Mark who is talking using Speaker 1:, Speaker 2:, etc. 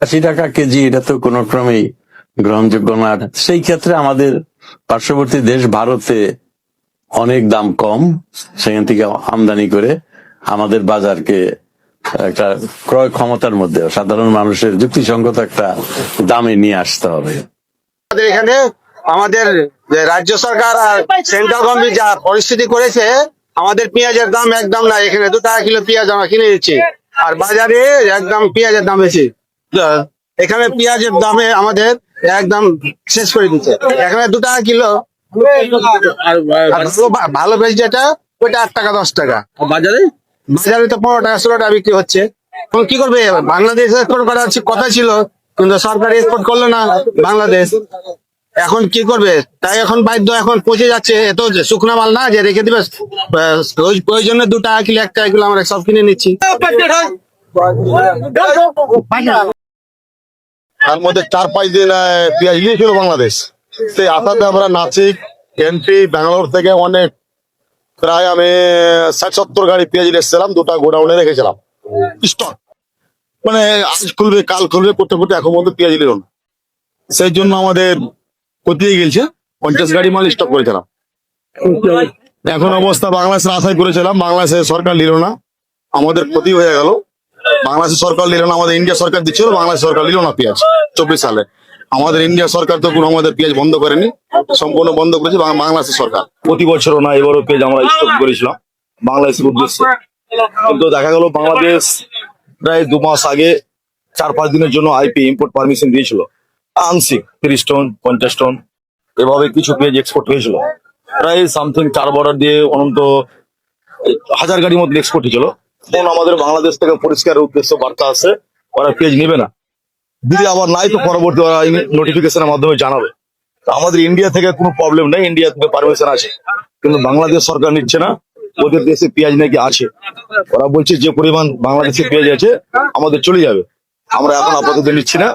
Speaker 1: 80 টাকা কেজি, এটা তো কোনো ক্রমেই গ্রহণযোগ্য না। সেই ক্ষেত্রে আমাদের পার্শ্ববর্তী দেশ ভারতে অনেক দাম কম, সেখান থেকে আমদানি করে আমাদের বাজারকে একটা ক্রয় ক্ষমতার মধ্যে সাধারণ মানুষের যুক্তিসঙ্গত একটা দামে নিয়ে আসতে হবে।
Speaker 2: আমাদের এখানে আমাদের যে রাজ্য সরকার আর সেন্ট্রাল গভর্নমেন্ট যা পরিস্থিতি করেছে, আমাদের পেঁয়াজের দাম একদম না। এখানে 2 টাকা কিলো পেঁয়াজ আমরা কিনে দিচ্ছি, আর বাজারে একদম পেঁয়াজের দাম বেশি। এখানে পেঁয়াজের দামে আমাদের একদম শেষ করে দিচ্ছে। এখানে 2 টাকা কিলো, আর ভালো বেশ যেটা ওইটা 8 টাকা 10 টাকা। বাজারে বাজারে তো 15 টাকা 16 টাকা বিক্রি হচ্ছে। এখন কি করবে? বাংলাদেশ এক্সপোর্ট করার কথা ছিল, কিন্তু সরকার এক্সপোর্ট করলো না বাংলাদেশ। এখন কি করবে? তাই এখন বাধ্য, এখন পচে যাচ্ছে। এত শুকনো মাল না যে রেখে দিবে। ওই জন্য 2 টাকা কিলো 1 টাকা কিলো আমরা সব কিনে নিচ্ছি।
Speaker 3: তার মধ্যে 4-5 দিন পেঁয়াজ গিয়েছিল বাংলাদেশ। সেই আসাতে আমরা নাসিক, এমপি, ব্যাঙ্গালোর থেকে অনেক, প্রায় আমি 60-70 গাড়ি পেঁয়াজ এসেছিলাম, 2টা গোডাউনে রেখেছিলাম স্টক। মানে আজ খুলবে কাল খুলবে করতে করতে এখন মধ্যে পেঁয়াজ নিল না। সেই জন্য আমাদের কোথায় গেছে 50 গাড়ি মাল স্টক করেছিলাম। এখন অবস্থা বাংলাদেশের আশাই করেছিলাম, বাংলাদেশের সরকার নিল না, আমাদের ক্ষতি হয়ে গেল। বাংলাদেশের সরকার নিল না, আমাদের ইন্ডিয়া সরকার দিচ্ছিল, বাংলাদেশ সরকার নিল না পেঁয়াজ 24 সালে। আমাদের ইন্ডিয়া সরকার তো কোনো আমাদের পেঁয়াজ বন্ধ করেনি, সম্পূর্ণ বন্ধ করেছে বাংলাদেশের সরকার। প্রতি বছরও না, এবারও পেঁয়াজ আমরা স্টক করেছিলাম বাংলাদেশের উদ্দেশ্যে। কিন্তু দেখা গেল বাংলাদেশ প্রায় 2 মাস আগে 4-5 দিনের জন্য আইপি ইম্পোর্ট পারমিশন দিয়েছিল, আংশিক 30 টন 50 টন এভাবে কিছু পেঁয়াজ এক্সপোর্ট হয়েছিল। প্রায় সামথিং 4 বর্ডার দিয়ে অনন্ত 1000 গাড়ির মধ্যে এক্সপোর্ট হয়েছিল। এখন আমাদের বাংলাদেশ থেকে পরিষ্কার উদ্দেশ্য বার্তা আছে, ওরা পেঁয়াজ নেবে না। যদি আবার নাই তো পরবর্তী ওরা নোটিফিকেশনের মাধ্যমে জানাবে। তো আমাদের ইন্ডিয়া থেকে কোনো প্রবলেম নেই, ইন্ডিয়া থেকে পারমিশন আছে, কিন্তু বাংলাদেশ সরকার নিচ্ছে না। ওদের দেশে পেঁয়াজ নাকি আছে, ওরা বলছে যে পরিমাণ বাংলাদেশে পেঁয়াজ আছে আমাদের চলে যাবে। আমরা এখন আপাতত নিচ্ছি না।